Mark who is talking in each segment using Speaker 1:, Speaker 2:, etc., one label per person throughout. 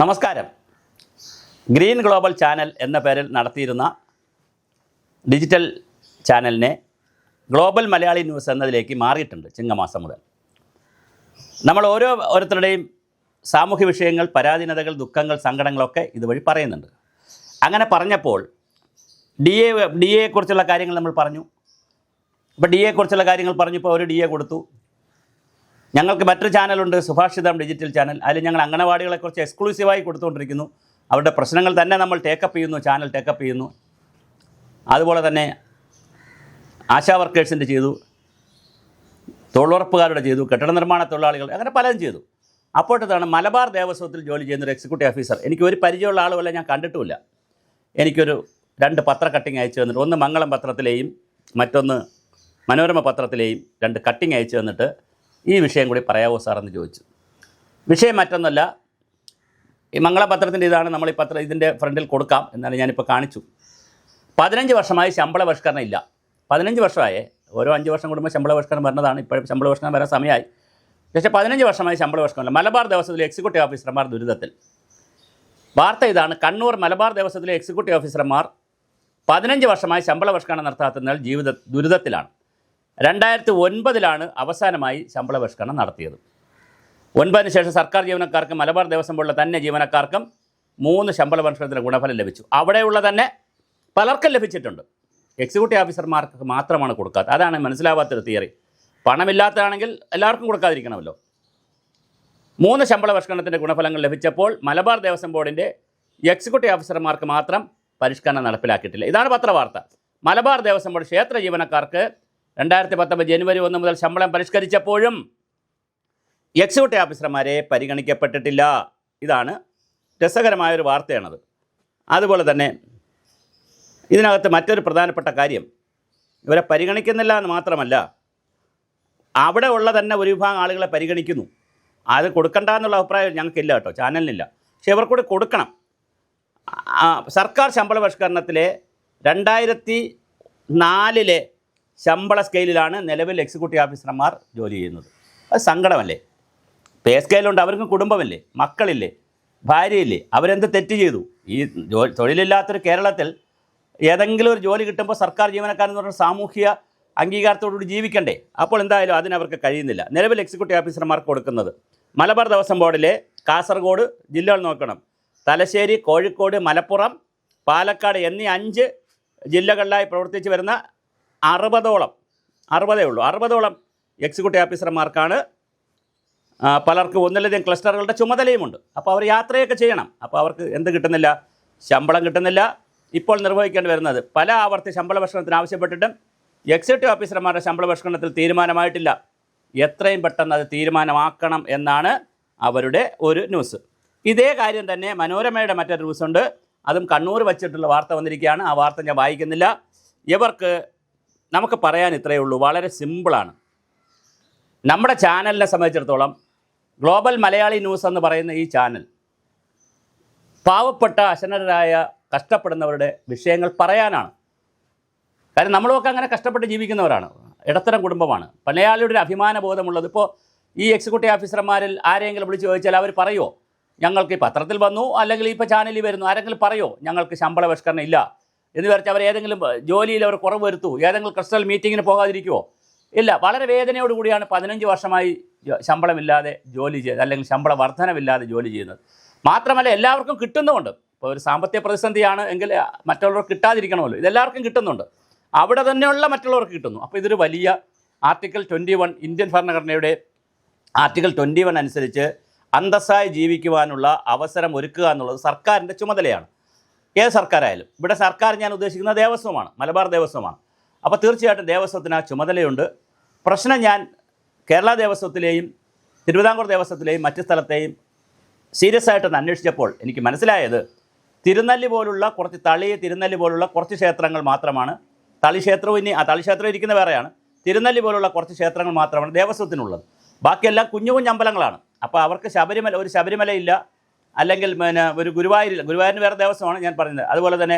Speaker 1: നമസ്കാരം. Green global channel എന്ന പേരിൽ നടത്തിയിരുന്ന ഡിജിറ്റൽ ചാനലിനെ ഗ്ലോബൽ മലയാളി ന്യൂസ് എന്നതിലേക്ക് മാറിയിട്ടുണ്ട്. ചിങ്ങമാസം മുതൽ നമ്മൾ ഓരോരുത്തരുടെയും സാമൂഹ്യ വിഷയങ്ങൾ, പരാധീനതകൾ, ദുഃഖങ്ങൾ, സങ്കടങ്ങളൊക്കെ ഇതുവഴി പറയുന്നുണ്ട്. അങ്ങനെ പറഞ്ഞപ്പോൾ ഡി എയെക്കുറിച്ചുള്ള കാര്യങ്ങൾ നമ്മൾ പറഞ്ഞു. ഇപ്പോൾ ഡി എയെക്കുറിച്ചുള്ള കാര്യങ്ങൾ പറഞ്ഞപ്പോൾ ഒരു DA കൊടുത്തു. ഞങ്ങൾക്ക് മറ്റൊരു ചാനലുണ്ട്, സുഭാഷിതം ഡിജിറ്റൽ ചാനൽ. അതിൽ ഞങ്ങൾ അംഗനവാടികളെക്കുറിച്ച് എക്സ്ക്ലൂസീവായി കൊടുത്തുകൊണ്ടിരിക്കുന്നു. അവരുടെ പ്രശ്നങ്ങൾ തന്നെ നമ്മൾ ടേക്കപ്പ് ചെയ്യുന്നു, ചാനൽ ടേക്കപ്പ് ചെയ്യുന്നു. അതുപോലെ തന്നെ ആശാ വർക്കേഴ്സിൻ്റെ ചെയ്തു, തൊഴിലുറപ്പുകാരുടെ ചെയ്തു, കെട്ടിട നിർമ്മാണ തൊഴിലാളികൾ, അങ്ങനെ പലതും ചെയ്തു. അപ്പോഴത്താണ് മലബാർ ദേവസ്വത്തിൽ ജോലി ചെയ്യുന്നൊരു എക്സിക്യൂട്ടീവ് ഓഫീസർ, എനിക്ക് ഒരു പരിചയമുള്ള ആളുമല്ല, ഞാൻ കണ്ടിട്ടുമില്ല, എനിക്കൊരു 2 പത്ര കട്ടിങ് അയച്ചു തന്നിട്ട്, ഒന്ന് മംഗളം പത്രത്തിലെയും മറ്റൊന്ന് മനോരമ പത്രത്തിലെയും 2 കട്ടിങ് അയച്ചു തന്നിട്ട് ഈ വിഷയം കൂടി പറയാവോ സാറെന്ന് ചോദിച്ചു. വിഷയം മറ്റൊന്നല്ല, ഈ മംഗളപത്രത്തിൻ്റെ ഇതാണ്, നമ്മൾ ഈ ഇതിൻ്റെ ഫ്രണ്ടിൽ കൊടുക്കാം എന്നാണ് ഞാനിപ്പോൾ കാണിച്ചു. 15 വർഷമായി ശമ്പള പരിഷ്കരണം ഇല്ല. 15 വർഷമായേ, ഓരോ 5 വർഷം കൂടുമ്പോൾ ശമ്പള പരിഷ്കരണം വരുന്നതാണ്. ഇപ്പോഴും ശമ്പള പരിഷ്കരണം വരാൻ സമയമായി. പക്ഷേ 15 വർഷമായി ശമ്പള പരിഷ്കരണമില്ല. മലബാർ ദേവസ്വത്തിലെ എക്സിക്യൂട്ടീവ് ഓഫീസർമാർ ദുരിതത്തിൽ. വാർത്ത ഇതാണ്: കണ്ണൂർ മലബാർ ദേവസ്വത്തിലെ എക്സിക്യൂട്ടീവ് ഓഫീസർമാർ 15 വർഷമായി ശമ്പള പരിഷ്കരണം നടത്താത്തതിനാൽ ദുരിതത്തിലാണ്. 2009 അവസാനമായി ശമ്പള പരിഷ്കരണം നടത്തിയത്. 9 ശേഷം സർക്കാർ ജീവനക്കാർക്കും മലബാർ ദേവസ്വം പോലുള്ള തന്നെ ജീവനക്കാർക്കും 3 ശമ്പള പരിഷ്കരണത്തിന് ഗുണഫലം ലഭിച്ചു. അവിടെയുള്ള തന്നെ പലർക്കും ലഭിച്ചിട്ടുണ്ട്. എക്സിക്യൂട്ടീവ് ഓഫീസർമാർക്ക് മാത്രമാണ് കൊടുക്കാത്തത്. അതാണ് മനസ്സിലാവാത്തൊരു തിയറി. പണമില്ലാത്തതാണെങ്കിൽ എല്ലാവർക്കും കൊടുക്കാതിരിക്കണമല്ലോ. 3 ശമ്പള പരിഷ്കരണത്തിൻ്റെ ഗുണഫലങ്ങൾ ലഭിച്ചപ്പോൾ മലബാർ ദേവസ്വം ബോർഡിൻ്റെ എക്സിക്യൂട്ടീവ് ഓഫീസർമാർക്ക് മാത്രം പരിഷ്കരണം നടപ്പിലാക്കിയിട്ടില്ല. ഇതാണ് പത്രവാർത്ത. മലബാർ ദേവസ്വം ബോർഡ് ക്ഷേത്ര ജീവനക്കാർക്ക് 2019 ജനുവരി 1 മുതൽ ശമ്പളം പരിഷ്കരിച്ചപ്പോഴും എക്സിക്യൂട്ടീവ് ഓഫീസർമാരെ പരിഗണിക്കപ്പെട്ടിട്ടില്ല. ഇതാണ് രസകരമായൊരു വാർത്തയാണത്. അതുപോലെ തന്നെ ഇതിനകത്ത് മറ്റൊരു പ്രധാനപ്പെട്ട കാര്യം, ഇവരെ പരിഗണിക്കുന്നില്ല എന്ന് മാത്രമല്ല, അവിടെ ഉള്ള തന്നെ ഒരു വിഭാഗം ആളുകളെ പരിഗണിക്കുന്നു. അത് കൊടുക്കണ്ട എന്നുള്ള അഭിപ്രായം ഞങ്ങൾക്കില്ല കേട്ടോ, ചാനലിനില്ല. പക്ഷേ ഇവർക്കൂടി കൊടുക്കണം. സർക്കാർ ശമ്പള പരിഷ്കരണത്തിലെ 2004 ശമ്പള സ്കെയിലാണ് നിലവിൽ എക്സിക്യൂട്ടീവ് ഓഫീസർമാർ ജോലി ചെയ്യുന്നത്. അത് സങ്കടമല്ലേ? പേ സ്കെയിലുണ്ട്, അവർക്കും കുടുംബമില്ലേ, മക്കളില്ലേ, ഭാര്യയില്ലേ? അവരെന്ത് തെറ്റ് ചെയ്തു? ഈ തൊഴിലില്ലാത്തൊരു കേരളത്തിൽ ഏതെങ്കിലും ഒരു ജോലി കിട്ടുമ്പോൾ സർക്കാർ ജീവനക്കാരെന്ന് പറഞ്ഞാൽ സാമൂഹിക അംഗീകാരത്തോടുകൂടി ജീവിക്കണ്ടേ? അപ്പോൾ എന്തായാലും അതിനവർക്ക് കഴിയുന്നില്ല. നിലവിൽ എക്സിക്യൂട്ടീവ് ഓഫീസർമാർക്ക് കൊടുക്കുന്നത് മലബാർ ദേവസ്വം ബോർഡിലെ കാസർഗോഡ് ജില്ലകൾ നോക്കണം, തലശ്ശേരി, കോഴിക്കോട്, മലപ്പുറം, പാലക്കാട് എന്നീ 5 ജില്ലകളിലായി പ്രവർത്തിച്ച് വരുന്ന 60ഓളം എക്സിക്യൂട്ടീവ് ഓഫീസർമാർക്കാണ്. പലർക്കും ഒന്നിലധികം ക്ലസ്റ്ററുകളുടെ ചുമതലയുമുണ്ട്. അപ്പോൾ അവർ യാത്രയൊക്കെ ചെയ്യണം. അപ്പോൾ അവർക്ക് എന്ത് കിട്ടുന്നില്ല? ശമ്പളം കിട്ടുന്നില്ല. ഇപ്പോൾ നിർവഹിക്കേണ്ടി വരുന്നത്, പല ആവർത്തി ശമ്പള പരിഷ്കരണത്തിന് ആവശ്യപ്പെട്ടിട്ടും എക്സിക്യൂട്ടീവ് ഓഫീസർമാരുടെ ശമ്പള പരിഷ്കരണത്തിൽ തീരുമാനമായിട്ടില്ല. എത്രയും പെട്ടെന്ന് അത് തീരുമാനമാക്കണം എന്നാണ് അവരുടെ ഒരു ന്യൂസ്. ഇതേ കാര്യം തന്നെ മനോരമയുടെ മറ്റൊരു ന്യൂസുണ്ട്. അതും കണ്ണൂർ വച്ചിട്ടുള്ള വാർത്ത വന്നിരിക്കുകയാണ്. ആ വാർത്ത ഞാൻ വായിക്കുന്നില്ല. നമുക്ക് പറയാൻ ഇത്രയേ ഉള്ളൂ, വളരെ സിമ്പിളാണ്. നമ്മുടെ ചാനലിനെ സംബന്ധിച്ചിടത്തോളം ഗ്ലോബൽ മലയാളി ന്യൂസ് എന്ന് പറയുന്ന ഈ ചാനൽ പാവപ്പെട്ട അശരണരായ കഷ്ടപ്പെടുന്നവരുടെ വിഷയങ്ങൾ പറയാനാണ്. കാര്യം നമ്മളൊക്കെ അങ്ങനെ കഷ്ടപ്പെട്ട് ജീവിക്കുന്നവരാണ്, ഇടത്തരം കുടുംബമാണ്. മലയാളിയുടെ ഒരു അഭിമാന ബോധമുള്ളത്. ഇപ്പോൾ ഈ എക്സിക്യൂട്ടീവ് ഓഫീസർമാരിൽ ആരെങ്കിലും വിളിച്ച് ചോദിച്ചാൽ അവർ പറയുമോ ഞങ്ങൾക്ക് ഈ പത്രത്തിൽ വന്നു, അല്ലെങ്കിൽ ഇപ്പോൾ ചാനലിൽ വരുന്നു? ആരെങ്കിലും പറയുമോ ഞങ്ങൾക്ക് ശമ്പള പരിഷ്കരണം ഇല്ല എന്ന് വിചാരിച്ച് അവർ ഏതെങ്കിലും ജോലിയിൽ അവർ കുറവ് വരുത്തൂ, ഏതെങ്കിലും ക്രിസ്റ്റൽ മീറ്റിങ്ങിന് പോകാതിരിക്കുമോ? ഇല്ല. വളരെ വേദനയോടുകൂടിയാണ് 15 വർഷമായി ശമ്പളമില്ലാതെ ജോലി ചെയ്ത്, അല്ലെങ്കിൽ ശമ്പള വർധനമില്ലാതെ ജോലി ചെയ്യുന്നത്. മാത്രമല്ല എല്ലാവർക്കും കിട്ടുന്നുമുണ്ട്. ഇപ്പോൾ ഒരു സാമ്പത്തിക പ്രതിസന്ധിയാണ് എങ്കിൽ മറ്റുള്ളവർക്ക് കിട്ടാതിരിക്കണമല്ലോ. ഇതെല്ലാവർക്കും കിട്ടുന്നുണ്ട്. അവിടെ തന്നെയുള്ള മറ്റുള്ളവർക്ക് കിട്ടുന്നു. അപ്പോൾ ഇതൊരു വലിയ ആർട്ടിക്കിൾ 21 ഇന്ത്യൻ ഭരണഘടനയുടെ ആർട്ടിക്കിൾ 21 അനുസരിച്ച് അന്തസ്സായി ജീവിക്കുവാനുള്ള അവസരം ഒരുക്കുക എന്നുള്ളത് സർക്കാരിൻ്റെ ചുമതലയാണ്. ഏത് സർക്കാരായാലും. ഇവിടെ സർക്കാർ ഞാൻ ഉദ്ദേശിക്കുന്ന ദേവസ്വമാണ്, മലബാർ ദേവസ്വമാണ്. അപ്പോൾ തീർച്ചയായിട്ടും ദേവസ്വത്തിന് ആ ചുമതലയുണ്ട്. പ്രശ്നം ഞാൻ കേരള ദേവസ്വത്തിലെയും തിരുവിതാംകൂർ ദേവസ്വത്തിലെയും മറ്റ് സ്ഥലത്തെയും സീരിയസ് ആയിട്ടൊന്ന് അന്വേഷിച്ചപ്പോൾ എനിക്ക് മനസ്സിലായത്, തിരുനെല്ലി പോലുള്ള കുറച്ച് ക്ഷേത്രങ്ങൾ മാത്രമാണ്. തളി ക്ഷേത്രം ഇരിക്കുന്ന വേറെയാണ്. തിരുനെല്ലി പോലുള്ള കുറച്ച് ക്ഷേത്രങ്ങൾ മാത്രമാണ് ദേവസ്വത്തിനുള്ളത്. ബാക്കിയെല്ലാം കുഞ്ഞു അമ്പലങ്ങളാണ്. അപ്പോൾ അവർക്ക് ശബരിമലയില്ല, അല്ലെങ്കിൽ ഒരു ഗുരുവായൂരിന് വേറെ ദേവസ്വമാണ് ഞാൻ പറയുന്നത്. അതുപോലെ തന്നെ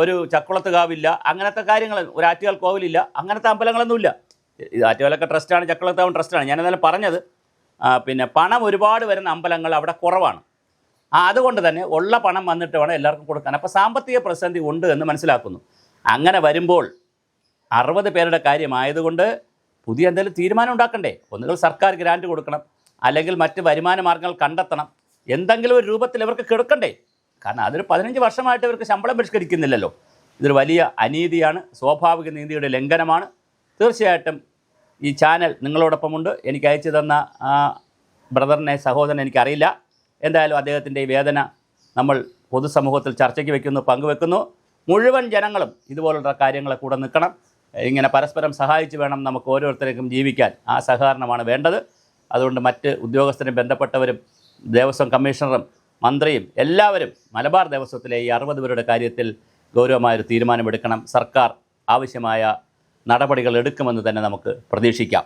Speaker 1: ഒരു ചക്കുളത്ത് കാവില്ല, അങ്ങനത്തെ കാര്യങ്ങൾ, ഒരു ആറ്റുകാൽ കോവിലില്ല, അങ്ങനത്തെ അമ്പലങ്ങളൊന്നുമില്ല. ആറ്റുകാലൊക്കെ ട്രസ്റ്റാണ്, ചക്കുളത്താവും ട്രസ്റ്റാണ്. ഞാനെന്നാലും പറഞ്ഞത് പിന്നെ പണം ഒരുപാട് വരുന്ന അമ്പലങ്ങൾ അവിടെ കുറവാണ്. അതുകൊണ്ട് തന്നെ ഉള്ള പണം വന്നിട്ട് വേണം എല്ലാവർക്കും കൊടുക്കാൻ. അപ്പോൾ സാമ്പത്തിക പ്രതിസന്ധി ഉണ്ട് എന്ന് മനസ്സിലാക്കുന്നു. അങ്ങനെ വരുമ്പോൾ 60 പേരുടെ കാര്യമായതുകൊണ്ട് പുതിയ എന്തെങ്കിലും തീരുമാനം ഉണ്ടാക്കണ്ടേ? ഒന്നുകിൽ സർക്കാർ ഗ്രാൻറ്റ് കൊടുക്കണം, അല്ലെങ്കിൽ മറ്റ് വരുമാന മാർഗ്ഗങ്ങൾ കണ്ടെത്തണം. എന്തെങ്കിലും ഒരു രൂപത്തിൽ ഇവർക്ക് കിടക്കണ്ടേ? കാരണം അതൊരു 15 വർഷമായിട്ട് ഇവർക്ക് ശമ്പളം പരിഷ്കരിക്കുന്നില്ലല്ലോ. ഇതൊരു വലിയ അനീതിയാണ്, സ്വാഭാവിക നീതിയുടെ ലംഘനമാണ്. തീർച്ചയായിട്ടും ഈ ചാനൽ നിങ്ങളോടൊപ്പമുണ്ട്. എനിക്ക് അയച്ചു തന്ന ബ്രദറിനെ, സഹോദരനെ എനിക്കറിയില്ല. എന്തായാലും അദ്ദേഹത്തിൻ്റെ ഈ വേദന നമ്മൾ പൊതുസമൂഹത്തിൽ ചർച്ചയ്ക്ക് വയ്ക്കുന്നു, പങ്കുവെക്കുന്നു. മുഴുവൻ ജനങ്ങളും ഇതുപോലുള്ള കാര്യങ്ങളെ കൂടെ നിൽക്കണം. ഇങ്ങനെ പരസ്പരം സഹായിച്ച് വേണം നമുക്ക് ഓരോരുത്തർക്കും ജീവിക്കാൻ. ആ സഹകരണമാണ് വേണ്ടത്. അതുകൊണ്ട് മറ്റ് ഉദ്യോഗസ്ഥരും ബന്ധപ്പെട്ടവരും ദേവസ്വം കമ്മീഷണറും മന്ത്രിയും എല്ലാവരും മലബാർ ദേവസ്വത്തിലെ ഈ 60 പേരുടെ കാര്യത്തിൽ ഗൗരവമായൊരു തീരുമാനമെടുക്കണം. സർക്കാർ ആവശ്യമായ നടപടികൾ എടുക്കുമെന്ന് തന്നെ നമുക്ക് പ്രതീക്ഷിക്കാം.